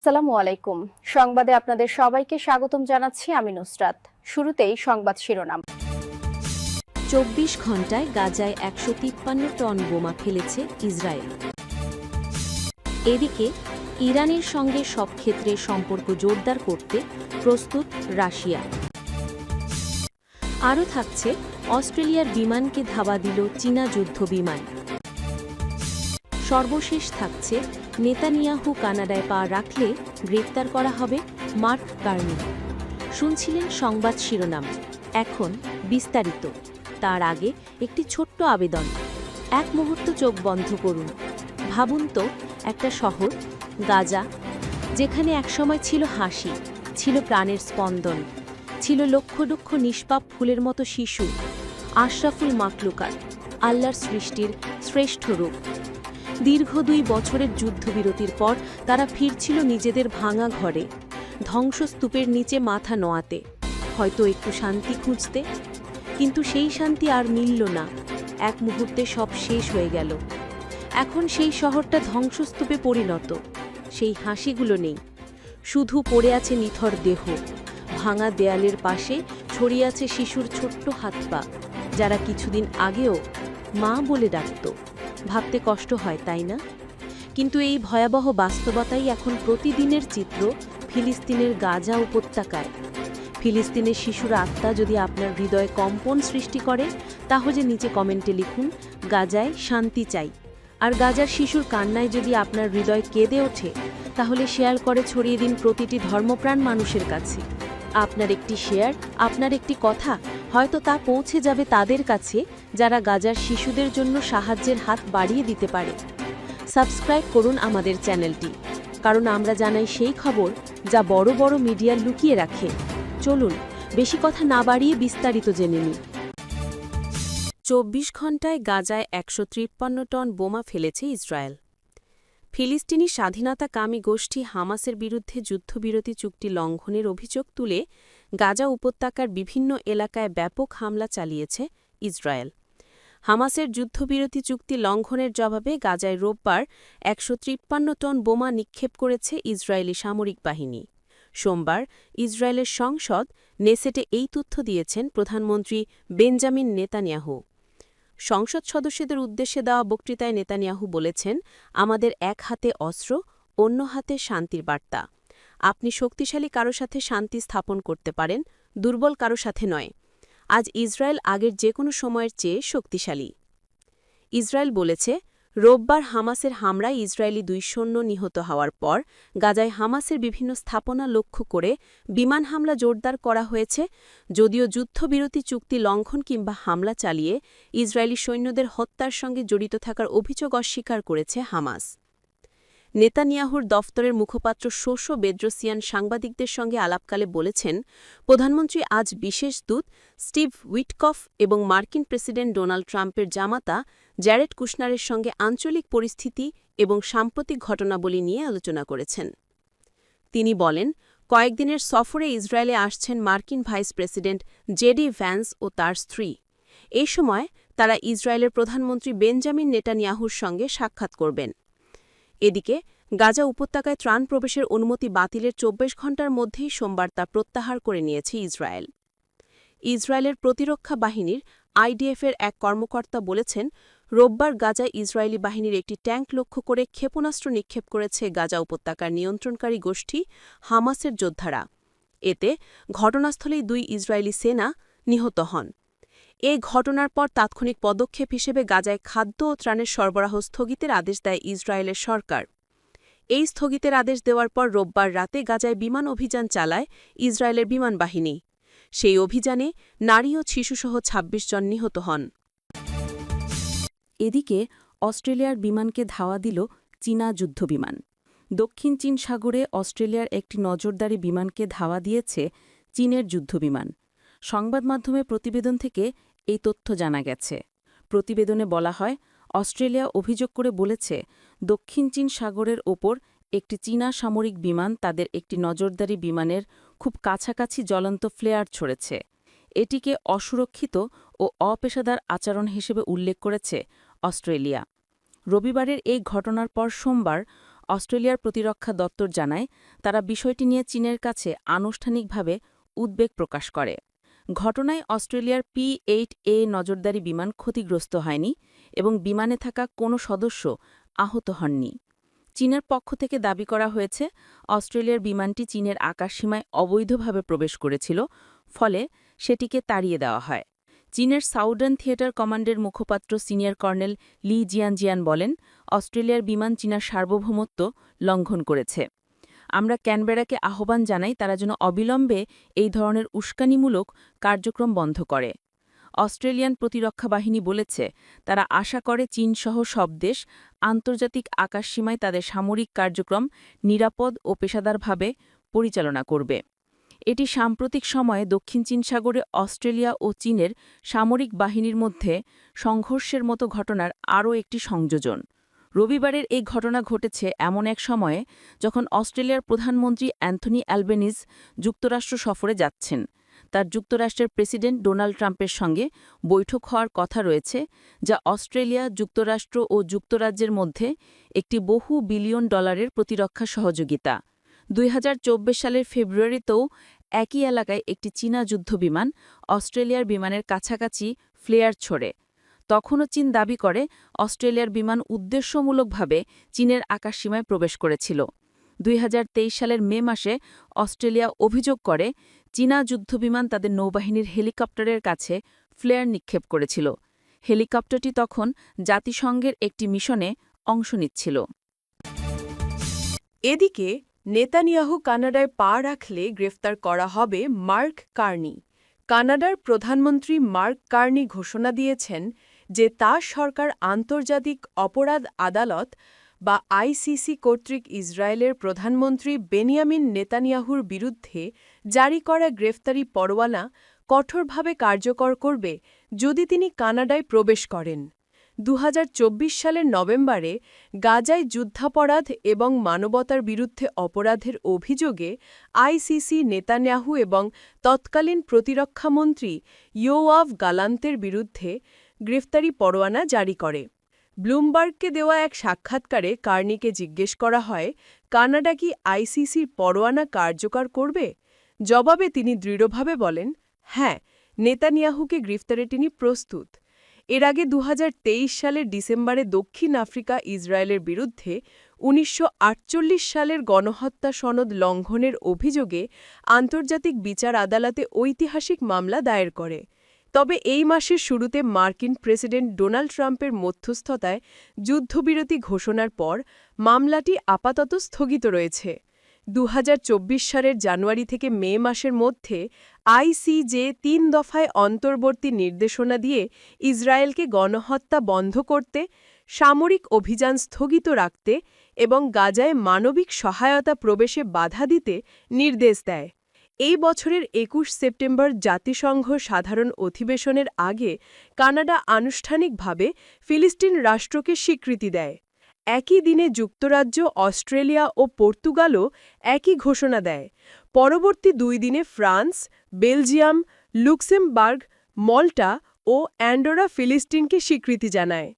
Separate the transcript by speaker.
Speaker 1: আসসালামু আলাইকুম। সংবাদে আপনাদের সবাইকে স্বাগতম জানাচ্ছি আমি নুসরাত। শুরুতেই সংবাদ শিরোনাম।
Speaker 2: ২৪ ঘণ্টায় গাজায় ১৫৩ টন বোমা ফেলেছে ইসরায়েল। এদিকে ইরানের সঙ্গে সব ক্ষেত্রে সম্পর্ক জোরদার করতে প্রস্তুত রাশিয়া। আরও থাকছে, অস্ট্রেলিয়ার বিমানকে ধাওয়া দিল চীনা যুদ্ধ বিমান। সর্বশেষ থাকছে, নেতানিয়াহু কানাডায় পা রাখলে গ্রেপ্তার করা হবে মার্ক কার্নি। শুনছিলেন সংবাদ শিরোনাম, এখন বিস্তারিত। তার আগে একটি ছোট্ট আবেদন, এক মুহূর্ত চোখ বন্ধ করুন। ভাবুন তো, একটা শহর গাজা, যেখানে একসময় ছিল হাসি, ছিল প্রাণের স্পন্দন, ছিল লক্ষ লক্ষ নিষ্পাপ ফুলের মতো শিশু, আশরাফুল মাকলুকাত, আল্লাহর সৃষ্টির শ্রেষ্ঠ রূপ। দীর্ঘ ২ বছরের যুদ্ধবিরতির পর তারা ফিরছিল নিজেদের ভাঙা ঘরে, ধ্বংসস্তূপের নিচে মাথা নোয়াতে, হয়তো একটু শান্তি খুঁজতে। কিন্তু সেই শান্তি আর মিলল না, এক মুহূর্তে সব শেষ হয়ে গেল। এখন সেই শহরটা ধ্বংসস্তূপে পরিণত, সেই হাসিগুলো নেই, শুধু পড়ে আছে নিথর দেহ। ভাঙা দেয়ালের পাশে ছড়িয়ে আছে শিশুর ছোট্ট হাত পা, যারা কিছুদিন আগেও মা বলে ডাকত। ভাবতে কষ্ট হয়, তাই না? কিন্তু এই ভয়াবহ বাস্তবতাই এখন প্রতিদিনের চিত্র ফিলিস্তিনের গাজা উপত্যকায়। ফিলিস্তিনের শিশুর আত্মা যদি আপনার হৃদয়ে কম্পন সৃষ্টি করে, তাহলে নিচে কমেন্টে লিখুন, গাজায় শান্তি চাই। আর গাজার শিশুর কান্নায় যদি আপনার হৃদয় কেঁদে ওঠে, তাহলে শেয়ার করে ছড়িয়ে দিন প্রতিটি ধর্মপ্রাণ মানুষের কাছে। আপনার একটি শেয়ার, আপনার একটি কথা, হয়তো তা পৌঁছে যাবে তাদের কাছে যারা গাজার শিশুদের জন্য সাহায্যের হাত বাড়িয়ে দিতে পারে। সাবস্ক্রাইব করুন আমাদের চ্যানেলটি, কারণ আমরা জানাই সেই খবর যা বড় বড় মিডিয়া লুকিয়ে রাখে। চলুন, বেশি কথা না বাড়িয়ে বিস্তারিত জেনে নিই। ২৪ ঘণ্টায় গাজায় ১৫৩ টন বোমা ফেলেছে ইসরায়েল। ফিলিস্তিনি স্বাধীনতাকামী গোষ্ঠী হামাসের বিরুদ্ধে যুদ্ধবিরতি চুক্তি লঙ্ঘনের অভিযোগ তুলে গাজা উপত্যকার বিভিন্ন এলাকায় ব্যাপক হামলা চালিয়েছে ইসরায়েল। হামাসের যুদ্ধবিরতি চুক্তি লঙ্ঘনের জবাবে গাজায় রোববার ১৫৩ টন বোমা নিক্ষেপ করেছে ইসরায়েলি সামরিক বাহিনী। সোমবার ইসরায়েলের সংসদ নেসেটে এই তথ্য দিয়েছেন প্রধানমন্ত্রী বেঞ্জামিন নেতানিয়াহু। সংসদ সদস্যদের উদ্দেশ্যে দেওয়া বক্তৃতায় নেতানিয়াহু বলেছেন, আমাদের এক হাতে অস্ত্র, অন্য হাতে শান্তির বার্তা। আপনি শক্তিশালী কারো সাথে শান্তি স্থাপন করতে পারেন, দুর্বল কারো সাথে নয়। আজ ইসরায়েল আগের যে কোনো সময়ের চেয়ে শক্তিশালী। ইসরায়েল বলেছে, রোববার হামাসের হামলায় ইসরায়েলি ২ সৈন্য নিহত হওয়ার পর গাজায় হামাসের বিভিন্ন স্থাপনা লক্ষ্য করে বিমান হামলা জোরদার করা হয়েছে। যদিও যুদ্ধবিরতি চুক্তি লঙ্ঘন কিংবা হামলা চালিয়ে ইসরায়েলি সৈন্যদের হত্যার সঙ্গে জড়িত থাকার অভিযোগ অস্বীকার করেছে হামাস। নেতানিয়াহুর দফতরের মুখপাত্র শোশো বেদ্রোসিয়ান সাংবাদিকদের সঙ্গে আলাপকালে বলেছেন, প্রধানমন্ত্রী আজ বিশেষ দূত স্টিভ উইটকফ এবং মার্কিন প্রেসিডেন্ট ডোনাল্ড ট্রাম্পের জামাতা জ্যারেড কুশনারের সঙ্গে আঞ্চলিক পরিস্থিতি এবং সাম্প্রতিক ঘটনাবলী নিয়ে আলোচনা করেছেন। তিনি বলেন, কয়েকদিনের সফরে ইসরায়েলে আসছেন মার্কিন ভাইস প্রেসিডেন্ট জেডি ভ্যান্স ও তার স্ত্রী। এই সময় তারা ইসরায়েলের প্রধানমন্ত্রী বেঞ্জামিন নেতানিয়াহুর সঙ্গে সাক্ষাৎ করবেন। এদিকে গাজা উপত্যকায় ত্রাণ প্রবেশের অনুমতি বাতিলের ২৪ ঘণ্টার মধ্যেই সোমবার তা প্রত্যাহার করে নিয়েছে ইসরায়েল। ইসরায়েলের প্রতিরক্ষা বাহিনীর আইডিএফের এক কর্মকর্তা বলেছেন, রোববার গাজায় ইসরায়েলি বাহিনীর একটি ট্যাঙ্ক লক্ষ্য করে ক্ষেপণাস্ত্র নিক্ষেপ করেছে গাজা উপত্যকার নিয়ন্ত্রণকারী গোষ্ঠী হামাসের যোদ্ধারা। এতে ঘটনাস্থলেই ২ ইসরায়েলি সেনা নিহত হন। এই ঘটনার পর তাৎক্ষণিক পদক্ষেপ হিসেবে গাজায় খাদ্য ও ত্রাণের সরবরাহ স্থগিতের আদেশ দেয় ইসরায়েলের সরকার। এই স্থগিতের আদেশ দেওয়ার পর রোববার রাতে গাজায় বিমান অভিযান চালায় ইসরায়েলের বিমান বাহিনী। সেই অভিযানে নারী ও শিশুসহ ২৬ জন নিহত হন। এদিকে অস্ট্রেলিয়ার বিমানকে ধাওয়া দিল চীনা যুদ্ধবিমান। দক্ষিণ চীন সাগরে অস্ট্রেলিয়ার একটি নজরদারি বিমানকে ধাওয়া দিয়েছে চীনের যুদ্ধবিমান। সংবাদমাধ্যমের প্রতিবেদন থেকে এই তথ্য জানা গেছে। প্রতিবেদনে বলা হয়, অস্ট্রেলিয়া অভিযোগ করে বলেছে, দক্ষিণ চীন সাগরের ওপর একটি চীনা সামরিক বিমান তাদের একটি নজরদারি বিমানের খুব কাছাকাছি জ্বলন্ত ফ্লেয়ার ছড়েছে। এটিকে অসুরক্ষিত ও অপেশাদার আচরণ হিসেবে উল্লেখ করেছে অস্ট্রেলিয়া। রবিবারের এই ঘটনার পর সোমবার অস্ট্রেলিয়ার প্রতিরক্ষা দপ্তর জানায় তারা বিষয়টি নিয়ে চীনের কাছে আনুষ্ঠানিকভাবে উদ্বেগ প্রকাশ করে। ঘটনায় অস্ট্রেলিয়ার P-8A নজরদারি বিমান ক্ষতিগ্রস্ত হয়নি এবং বিমানে থাকা কোনো সদস্য আহত হননি। চীনের পক্ষ থেকে দাবি করা হয়েছে অস্ট্রেলিয়ার বিমানটি চীনের আকাশসীমায় অবৈধভাবে প্রবেশ করেছিল, ফলে সেটিকে তাড়িয়ে দেওয়া হয়। চীনের সাউদার্ন থিয়েটার কমান্ডের মুখপাত্র সিনিয়র কর্নেল লি জিয়ানজিয়ান বলেন, অস্ট্রেলিয়ার বিমান চীনার সার্বভৌমত্ব লঙ্ঘন করেছে। আমরা ক্যানবেরাকে আহ্বান জানাই তারা যেন অবিলম্বে এই ধরনের উস্কানিমূলক কার্যক্রম বন্ধ করে। অস্ট্রেলিয়ান প্রতিরক্ষা বাহিনী বলেছে তারা আশা করে চীনসহ সব দেশ আন্তর্জাতিক আকাশসীমায় তাদের সামরিক কার্যক্রম নিরাপদ ও পেশাদারভাবে পরিচালনা করবে। এটি সাম্প্রতিক সময়ে দক্ষিণ চীন সাগরে অস্ট্রেলিয়া ও চীনের সামরিক বাহিনীর মধ্যে সংঘর্ষের মতো ঘটনার আরও একটি সংযোজন। রবিবারের এই ঘটনা ঘটেছে এমন এক সময়ে যখন অস্ট্রেলিয়ার প্রধানমন্ত্রী অ্যান্থনি অ্যালবেনিজ যুক্তরাষ্ট্র সফরে যাচ্ছেন। তার যুক্তরাষ্ট্রের প্রেসিডেন্ট ডোনাল্ড ট্রাম্পের সঙ্গে বৈঠক হওয়ার কথা রয়েছে, যা অস্ট্রেলিয়া, যুক্তরাষ্ট্র ও যুক্তরাজ্যের মধ্যে একটি বহু বিলিয়ন ডলারের প্রতিরক্ষা সহযোগিতা। 2024 সালের ফেব্রুয়ারিতেও একই এলাকায় একটি চীনা যুদ্ধবিমান অস্ট্রেলিয়ার বিমানের কাছাকাছি ফ্লেয়ার ছোড়ে। তখনও চীন দাবি করে অস্ট্রেলিয়ার বিমান উদ্দেশ্যমূলকভাবে চীনের আকাশসীমায় প্রবেশ করেছিল। 2023 সালের মে মাসে অস্ট্রেলিয়া অভিযোগ করে চীনা যুদ্ধবিমান তাদের নৌবাহিনীর হেলিকপ্টারের কাছে ফ্লেয়ার নিক্ষেপ করেছিল। হেলিকপ্টারটি তখন জাতিসংঘের একটি মিশনে অংশ নিচ্ছিল।
Speaker 3: এদিকে নেতানিয়াহু কানাডায় পা রাখলে গ্রেফতার করা হবে মার্ক কার্নি। কানাডার প্রধানমন্ত্রী মার্ক কার্নি ঘোষণা দিয়েছেন যে তার সরকার আন্তর্জাতিক অপরাধ আদালত বা আইসিসি কর্তৃক ইসরায়েলের প্রধানমন্ত্রী বেনিয়ামিন নেতানিয়াহুর বিরুদ্ধে জারি করা গ্রেফতারি পরোয়ানা কঠোরভাবে কার্যকর করবে যদি তিনি কানাডায় প্রবেশ করেন। 2024 সালের নভেম্বরে গাজায় যুদ্ধাপরাধ এবং মানবতার বিরুদ্ধে অপরাধের অভিযোগে আইসিসি নেতানিয়াহু এবং তৎকালীন প্রতিরক্ষামন্ত্রী ইয়োয়াভ গালান্তের বিরুদ্ধে গ্রেফতারি পরোয়ানা জারি করে। ব্লুমবার্গকে দেওয়া এক সাক্ষাৎকারে কার্নিকে জিজ্ঞেস করা হয়, কানাডা কি আইসিসির পরোয়ানা কার্যকর করবে? জবাবে তিনি দৃঢ়ভাবে বলেন, হ্যাঁ, নেতানিয়াহুকে গ্রেফতারে তিনি প্রস্তুত। এর আগে 2023 সালের ডিসেম্বরে দক্ষিণ আফ্রিকা ইসরায়েলের বিরুদ্ধে 1948 সালের গণহত্যা সনদ লঙ্ঘনের অভিযোগে আন্তর্জাতিক বিচার আদালতে ঐতিহাসিক মামলা দায়ের করে। তবে এই মাসের শুরুতে মার্কিন প্রেসিডেন্ট ডোনাল্ড ট্রাম্পের মধ্যস্থতায় যুদ্ধবিরতি ঘোষণার পর মামলাটি আপাতত স্থগিত রয়েছে। 2024 সালের জানুয়ারি থেকে মে মাসের মধ্যে আইসিজে 3 দফায় অন্তর্বর্তী নির্দেশনা দিয়ে ইসরায়েলকে গণহত্যা বন্ধ করতে, সামরিক অভিযান স্থগিত রাখতে এবং গাজায় মানবিক সহায়তা প্রবেশে বাধা দিতে নির্দেশ দেয়। এই বছরের 21 সেপ্টেম্বর জাতিসংঘ সাধারণ অধিবেশনের আগে কানাডা আনুষ্ঠানিকভাবে ফিলিস্তিন রাষ্ট্রকে স্বীকৃতি দেয়। একই দিনে যুক্তরাজ্য, অস্ট্রেলিয়া ও পর্তুগালও একই ঘোষণা দেয়। পরবর্তী 2 দিনে ফ্রান্স, বেলজিয়াম, লুক্সেমবার্গ, মল্টা ও অ্যান্ডোরা ফিলিস্তিনকে স্বীকৃতি জানায়।